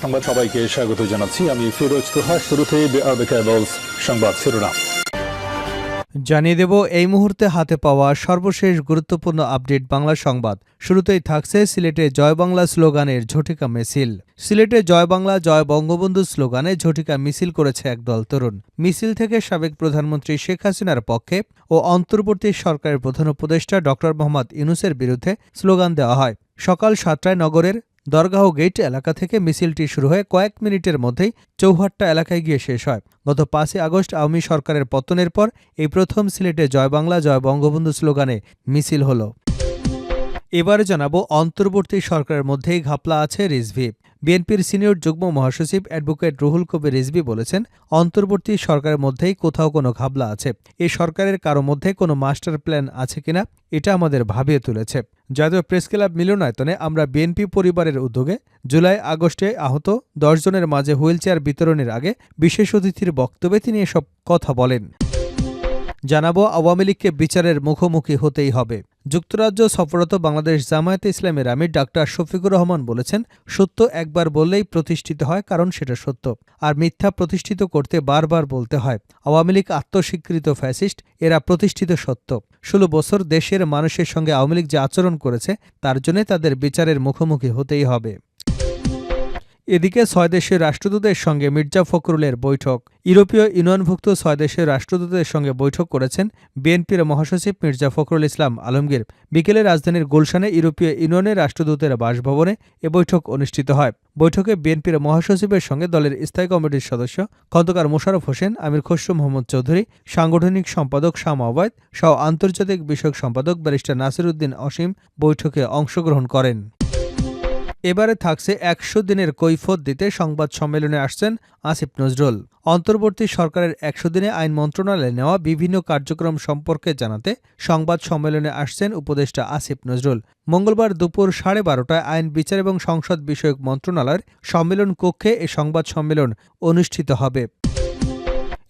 সংবাদ সবাইকে স্বাগত জানাচ্ছি। আমি ফিরোজ তোহা। শুরুতেই সংবাদ শিরোনাম জানিয়ে দেব এই মুহূর্তে হাতে পাওয়া সর্বশেষ গুরুত্বপূর্ণ আপডেট বাংলা সংবাদ। শুরুতেই থাকছে সিলেটে জয় বাংলা স্লোগানের ঝটিকা মিছিল। সিলেটে জয় বাংলা জয় বঙ্গবন্ধু স্লোগানে ঝটিকা মিছিল করেছে একদল তরুণ। মিছিল থেকে সাবেক প্রধানমন্ত্রী শেখ হাসিনার পক্ষে ও অন্তর্বর্তী সরকারের প্রধান উপদেষ্টা ড মোহাম্মদ ইউনূসের বিরুদ্ধে স্লোগান দেওয়া হয়। সকাল ৭টায় নগরের দরগাহ গেট এলাকা থেকে মিছিলটি শুরু হয়ে কয়েক মিনিটের মধ্যেই চৌহাট্টা এলাকায় গিয়ে শেষ হয়। গত ৫ই আগস্ট আওয়ামী সরকারের পতনের পর এই প্রথম সিলেটে জয় বাংলা জয় বঙ্গবন্ধু স্লোগানে মিছিল হল। এবারে জানাবো অন্তর্বর্তী সরকারের মধ্যেই ঘাপলা আছে রিজভী। বিএনপির সিনিয়র যুগ্ম মহাসচিব অ্যাডভোকেট রুহুল কবির রিজভী বলেছেন, অন্তর্বর্তী সরকারের মধ্যেই কোথাও কোনো ঘাপলা আছে। এই সরকারের কারো মধ্যে কোনো মাস্টার প্ল্যান আছে কিনা এটা আমাদের ভাবিয়ে তুলেছে। জাতীয় প্রেসক্লাব মিলনায়তনে আমরা বিএনপি পরিবারের উদ্যোগে জুলাই আগস্টে আহত ১০ জনের মাঝে হুইলচেয়ার বিতরণের আগে বিশেষ অতিথির বক্তব্যে তিনি এসব কথা বলেন। জানাবো আওয়ামী লীগকে বিচারের মুখোমুখি হতেই হবে। যুক্তরাজ্য সফররত বাংলাদেশ জামায়াতে ইসলামের আমির ডাক্তার শফিকুর রহমান বলেছেন, সত্য একবার বললেই প্রতিষ্ঠিত হয়, কারণ সেটা সত্য। আর মিথ্যা প্রতিষ্ঠিত করতে বারবার বলতে হয়। আওয়ামী লীগ আত্মস্বীকৃত ফ্যাসিস্ট, এরা প্রতিষ্ঠিত সত্য। ১৬ বছর দেশের মানুষের সঙ্গে আওয়ামী লীগ যে আচরণ করেছে তার জন্য তাদের বিচারের মুখোমুখি হতেই হবে। এদিকে ৬ দেশের রাষ্ট্রদূতের সঙ্গে মির্জা ফখরুলের বৈঠক। ইউরোপীয় ইউনিয়নভুক্ত ৬ দেশের রাষ্ট্রদূতের সঙ্গে বৈঠক করেছেন বিএনপির মহাসচিব মির্জা ফখরুল ইসলাম আলমগীর। বিকেলে রাজধানীর গুলশানে ইউরোপীয় ইউনিয়নের রাষ্ট্রদূতের বাসভবনে এ বৈঠক অনুষ্ঠিত হয়। বৈঠকে বিএনপির মহাসচিবের সঙ্গে দলের স্থায়ী কমিটির সদস্য খন্দকার মোশাররফ হোসেন, আমির খসরু মোহাম্মদ চৌধুরী, সাংগঠনিক সম্পাদক শাম আওয়াদ সহ আন্তর্জাতিক বিষয়ক সম্পাদক ব্যারিস্টার নাসির উদ্দিন অসীম বৈঠকে অংশগ্রহণ করেন। এবারে থাকছে ১০০ দিনের কৈফিয়ত দিতে সংবাদ সম্মেলনে আসছেন আসিফ নজরুল। অন্তর্বর্তী সরকারের ১০০ দিনে আইন মন্ত্রণালয়ে নেওয়া বিভিন্ন কার্যক্রম সম্পর্কে জানাতে সংবাদ সম্মেলনে আসছেন উপদেষ্টা আসিফ নজরুল। মঙ্গলবার দুপুর ১২:৩০টায় আইন বিচার এবং সংসদ বিষয়ক মন্ত্রণালয়ের সম্মেলন কক্ষে এ সংবাদ সম্মেলন অনুষ্ঠিত হবে।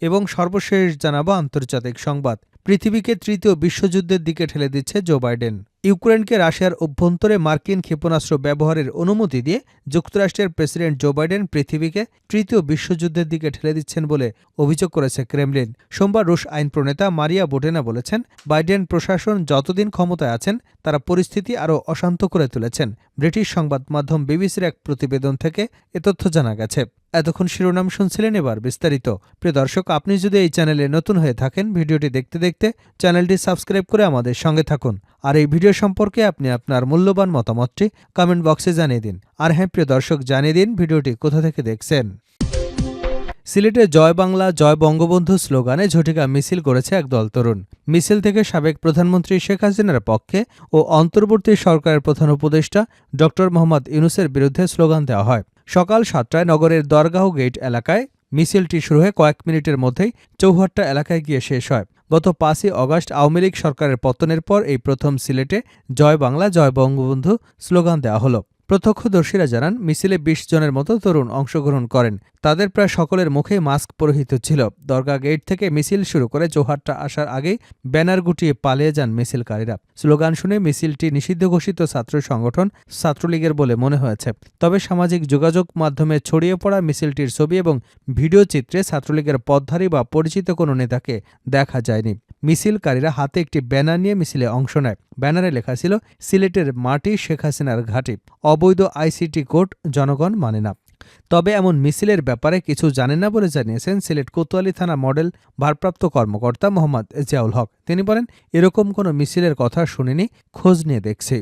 এবং সর্বশেষ জানাবো আন্তর্জাতিক সংবাদ। পৃথিবীকে তৃতীয় বিশ্বযুদ্ধের দিকে ঠেলে দিচ্ছে জো বাইডেন। ইউক্রেনকে রাশিয়ার অভ্যন্তরে মার্কিন ক্ষেপণাস্ত্র ব্যবহারের অনুমতি দিয়ে যুক্তরাষ্ট্রের প্রেসিডেন্ট জো বাইডেন পৃথিবীকে তৃতীয় বিশ্বযুদ্ধের দিকে ঠেলে দিচ্ছেন বলে অভিযোগ করেছে ক্রেমলিন। সোমবার রুশ আইন প্রণেতা মারিয়া বুটেনা বলেছেন, বাইডেন প্রশাসন যতদিন ক্ষমতায় আছেন তারা পরিস্থিতি আরও অশান্ত করে তুলেছেন। ব্রিটিশ সংবাদ মাধ্যম বিবিসির এক প্রতিবেদন থেকে এ তথ্য জানা গেছে। এতক্ষণ শিরোনাম শুনছিলেন, এবার বিস্তারিত। প্রিয় দর্শক, আপনি যদি এই চ্যানেলে নতুন হয়ে থাকেন, ভিডিওটি দেখতে দেখতে চ্যানেলটি সাবস্ক্রাইব করে আমাদের সঙ্গে থাকুন। আর এই ভিডিও সম্পর্কে আপনি আপনার মূল্যবান মতামতটি কমেন্ট বক্সে জানিয়ে দিন। আর হ্যাঁ প্রিয় দর্শক, জানিয়ে দিন ভিডিওটি কোথা থেকে দেখছেন। সিলেটে জয় বাংলা জয় বঙ্গবন্ধু স্লোগানে ঝটিকা মিছিল করেছে একদল তরুণ। মিছিল থেকে সাবেক প্রধানমন্ত্রী শেখ হাসিনার পক্ষে ও অন্তর্বর্তী সরকারের প্রধান উপদেষ্টা ড মোহাম্মদ ইউনূসের বিরুদ্ধে স্লোগান দেওয়া হয়। সকাল ৭টায় নগরের দরগাহ গেট এলাকায় মিছিলটি শুরু হয়ে কয়েক মিনিটের মধ্যেই চৌহাট্টা এলাকায় গিয়ে শেষ হয়। গত ৫ই আগস্ট আওয়ামী লীগ সরকারের পতনের পর এই প্রথম সিলেটে জয় বাংলা জয় বঙ্গবন্ধু স্লোগান দেওয়া হল। প্রত্যক্ষদর্শীরা জানান, মিছিলে ২০ জনের মতো তরুণ অংশগ্রহণ করেন। তাদের প্রায় সকলের মুখে মাস্ক পরিহিত ছিল। দরগা গেট থেকে মিছিল শুরু করে চৌহাট্টা আসার আগেই ব্যানার গুটিয়ে পালিয়ে যান মিছিলকারীরা। স্লোগান শুনে মিছিলটি নিষিদ্ধ ঘোষিত ছাত্র সংগঠন ছাত্রলীগের বলে মনে হয়েছে। তবে সামাজিক যোগাযোগ মাধ্যমে ছড়িয়ে পড়া মিছিলটির ছবি এবং ভিডিও চিত্রে ছাত্রলীগের পথধারী বা পরিচিত কোনো নেতাকে দেখা যায়নি। মিছিলকারীরা হাতে একটি ব্যানার নিয়ে মিছিলে অংশ নেয়। ব্যানারে লেখা ছিল, সিলেটের মাটি শেখ হাসিনার ঘাঁটি, অবৈধ আইসিটি কোড জনগণ মানে না। তবে এমন মিছিলের ব্যাপারে কিছু জানেন না বলে জানিয়েছেন সিলেট কোতোয়ালি থানা মডেল ভারপ্রাপ্ত কর্মকর্তা মোহাম্মদ জিয়াউল হক। তিনি বলেন, এরকম কোনো মিছিলের কথা শুনিনি, খোঁজ নিয়ে দেখছি।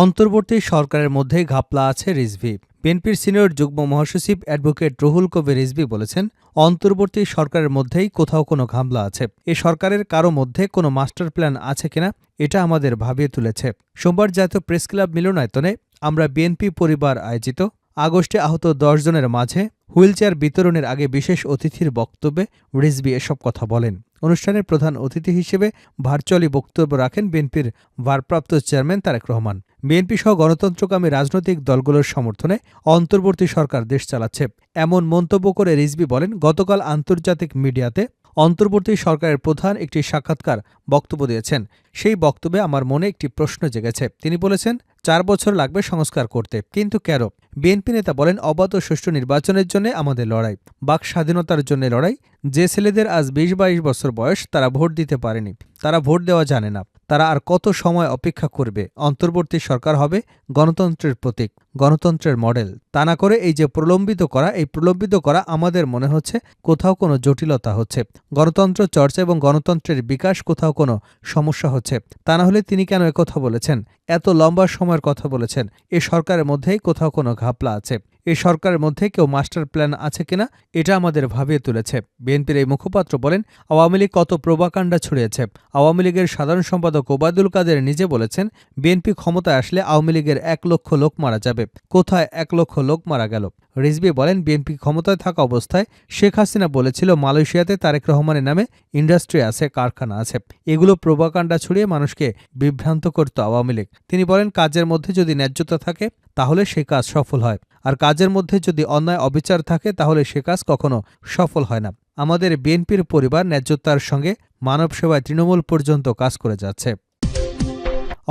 অন্তর্বর্তী সরকারের মধ্যেই ঘাপলা আছে রিজভী। বিএনপির সিনিয়র যুগ্ম মহাসচিব অ্যাডভোকেট রুহুল কবির রিজভী বলেছেন, অন্তর্বর্তী সরকারের মধ্যেই কোথাও কোনো ঘাপলা আছে। এ সরকারের কারো মধ্যে কোনো মাস্টার প্ল্যান আছে কিনা এটা আমাদের ভাবিয়ে তুলেছে। সোমবার জাতীয় প্রেসক্লাব মিলনায়তনে আমরা বিএনপি পরিবার আয়োজিত আগস্টে আহত ১০ জনের মাঝে হুইলচেয়ার বিতরণের আগে বিশেষ অতিথির বক্তব্যে রিজভী এসব কথা বলেন। অনুষ্ঠানের প্রধান অতিথি হিসেবে ভার্চুয়ালি বক্তব্য রাখেন বিএনপির ভারপ্রাপ্ত চেয়ারম্যান তারেক রহমান। বিএনপি সহ গণতন্ত্রকামী রাজনৈতিক দলগুলোর সমর্থনে অন্তর্বর্তী সরকার দেশ চালাচ্ছে, এমন মন্তব্য করে রিজভী বলেন, গতকাল আন্তর্জাতিক মিডিয়াতে অন্তর্বর্তী সরকারের প্রধান একটি সাক্ষাৎকার বক্তব্য দিয়েছেন। সেই বক্তব্যে আমার মনে একটি প্রশ্ন জেগেছে। তিনি বলেছেন, 4 বছর লাগবে সংস্কার করতে। কিন্তু কেন? বিএনপি নেতা বলেন, অবাধ ও সুষ্ঠু নির্বাচনের জন্য আমাদের লড়াই, বাক স্বাধীনতার জন্য লড়াই। যে ছেলেদের আজ 20-22 বছর বয়স, তারা ভোট দিতে পারেনি, তারা ভোট দেওয়া জানে না, তারা আর কত সময় অপেক্ষা করবে? অন্তর্বর্তী সরকার হবে গণতন্ত্রের প্রতীক, গণতন্ত্রের মডেল। তা না করে এই যে প্রলোভিত করা আমাদের মনে হচ্ছে কোথাও কোনো জটিলতা হচ্ছে, গণতন্ত্র চর্চা এবং গণতন্ত্রের বিকাশ কোথাও কোনো সমস্যা হচ্ছে। তা না হলে তিনি কেন একথা বলেছেন? এত লম্বা সময়ের কথা বলেছেন। এ সরকারের মধ্যেই কোথাও কোনো ঘাপলা আছে। এই সরকারের মধ্যে কেউ মাস্টার প্ল্যান আছে কিনা, এটা আমাদের ভাবিয়ে তুলেছে। বিএনপির এই মুখপাত্র বলেন, আওয়ামী লীগ কত প্রোপাগান্ডা ছড়িয়েছে। আওয়ামী লীগের সাধারণ সম্পাদক ওবায়দুল কাদের নিজে বলেছেন, বিএনপি ক্ষমতায় আসলে আওয়ামী লীগের 1 লক্ষ লোক মারা যাবে। কোথায় 1 লক্ষ লোক মারা গেল? রিজভী বলেন, বিএনপি ক্ষমতায় থাকা অবস্থায় শেখ হাসিনা বলেছিল মালয়েশিয়াতে তারেক রহমানের নামে ইন্ডাস্ট্রি আছে, কারখানা আছে। এগুলো প্রোপাগান্ডা ছড়িয়ে মানুষকে বিভ্রান্ত করত আওয়ামী লীগ। তিনি বলেন, কাজের মধ্যে যদি ন্যায্যতা থাকে তাহলে সে কাজ সফল হয়, আর কাজের মধ্যে যদি অন্যায় অবিচার থাকে তাহলে সে কাজ কখনো সফল হয় না। আমাদের বিএনপির পরিবার ন্যায্যতার সঙ্গে মানব সেবায় তৃণমূল পর্যন্ত কাজ করে যাচ্ছে।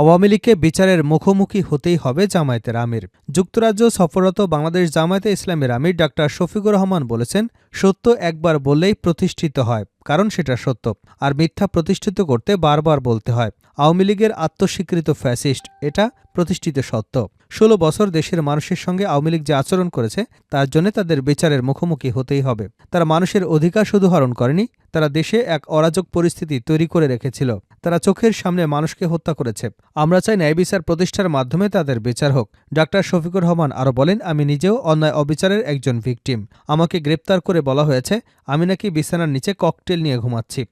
আওয়ামী লীগকে বিচারের মুখোমুখি হতেই হবে জামায়াতের আমির। যুক্তরাজ্য সফররত বাংলাদেশ জামায়াতে ইসলামের আমির ডাক্তার শফিকুর রহমান বলেছেন, সত্য একবার বললেই প্রতিষ্ঠিত হয়, কারণ সেটা সত্য, আর মিথ্যা প্রতিষ্ঠিত করতে বারবার বলতে হয়। আওয়ামী লীগের আত্মস্বীকৃত ফ্যাসিস্ট, এটা প্রতিষ্ঠিত সত্য। 16 বছর দেশের মানুষের সঙ্গে আওয়ামী লীগ যে আচরণ করেছে, তার জন্য তাদের বিচারের মুখোমুখি হতেই হবে। তারা মানুষের অধিকার শুধু হরণ করেনি, তারা দেশে এক অরাজক পরিস্থিতি তৈরি করে রেখেছিল। তারা চোখের সামনে মানুষকে হত্যা করেছে। আমরা চাই ন্যায় বিচার প্রতিষ্ঠার মাধ্যমে তাদের বিচার হোক। ডাক্তার শফিকুর রহমান আরও বলেন, আমি নিজেও অন্যায় অবিচারের একজন ভিকটিম। আমাকে গ্রেপ্তার করে বলা হয়েছে আমি নাকি বিছানার নিচে ককটেল নিয়ে ঘুমাচ্ছি।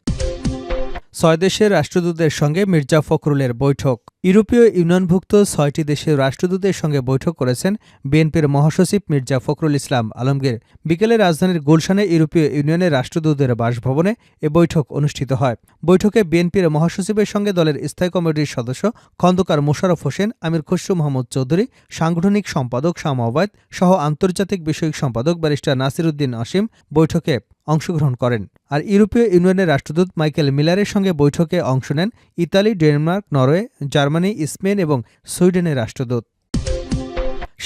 6 দেশের রাষ্ট্রদূতের সঙ্গে মির্জা ফখরুলের বৈঠক। ইউরোপীয় ইউনিয়নভুক্ত 6টি দেশের রাষ্ট্রদূতের সঙ্গে বৈঠক করেছেন বিএনপির মহাসচিব মির্জা ফখরুল ইসলাম আলমগীর। বিকেলে রাজধানীর গুলশানে ইউরোপীয় ইউনিয়নের রাষ্ট্রদূতের বাসভবনে এ বৈঠক অনুষ্ঠিত হয়। বৈঠকে বিএনপির মহাসচিবের সঙ্গে দলের স্থায়ী কমিটির সদস্য খন্দকার মোশাররফ হোসেন, আমির খসরু মাহমুদ চৌধুরী, সাংগঠনিক সম্পাদক শাম ওবায়দ সহ আন্তর্জাতিক বিষয়ক সম্পাদক ব্যারিস্টার নাসির উদ্দিন অসীম বৈঠকে অংশগ্রহণ করেন। আর ইউরোপীয় ইউনিয়নের রাষ্ট্রদূত মাইকেল মিলারের সঙ্গে বৈঠকে অংশ নেন Italy, Denmark, Norway, Germany, Spain এবং সুইডেনের রাষ্ট্রদূত।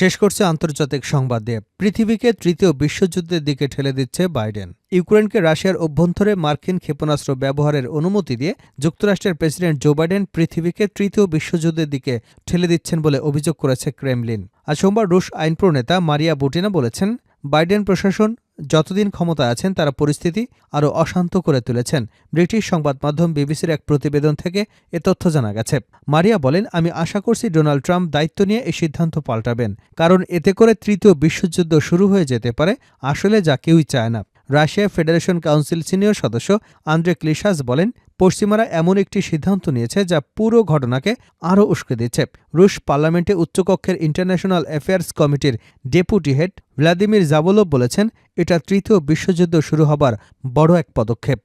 শেষ করছে আন্তর্জাতিক সংবাদ দিয়ে। পৃথিবীকে তৃতীয় বিশ্বযুদ্ধের দিকে ঠেলে দিচ্ছে বাইডেন। ইউক্রেনকে রাশিয়ার অভ্যন্তরে মার্কিন ক্ষেপণাস্ত্র ব্যবহারের অনুমতি দিয়ে যুক্তরাষ্ট্রের প্রেসিডেন্ট জো বাইডেন পৃথিবীকে তৃতীয় বিশ্বযুদ্ধের দিকে ঠেলে দিচ্ছেন বলে অভিযোগ করেছে ক্রেমলিন। আজ সোমবার রুশ আইন প্রণেতা মারিয়া বুটিনা বলেছেন, বাইডেন প্রশাসন যতদিন ক্ষমতায় আছেন তারা পরিস্থিতি আরও অশান্ত করে তুলেছেন। ব্রিটিশ সংবাদ মাধ্যম বিবিসির এক প্রতিবেদন থেকে এ তথ্য জানা গেছে। মারিয়া বলেন, আমি আশা করছি ডোনাল্ড ট্রাম্প দায়িত্ব নিয়ে এই সিদ্ধান্ত পাল্টাবেন, কারণ এতে করে তৃতীয় বিশ্বযুদ্ধ শুরু হয়ে যেতে পারে, আসলে যা কেউই চায় না। রাশিয়া ফেডারেশন কাউন্সিল সিনিয়র সদস্য আন্দ্রে ক্লিশাস বলেন, পশ্চিমারা এমন একটি সিদ্ধান্ত নিয়েছে যা পুরো ঘটনাকে আরও উস্কে দিচ্ছে। রুশ পার্লামেন্টে উচ্চকক্ষের ইন্টারন্যাশনাল অ্যাফেয়ার্স কমিটির ডেপুটি হেড ভ্লাদিমির জাবোলভ বলেছেন, এটা তৃতীয় বিশ্বযুদ্ধ শুরু হবার বড় এক পদক্ষেপ।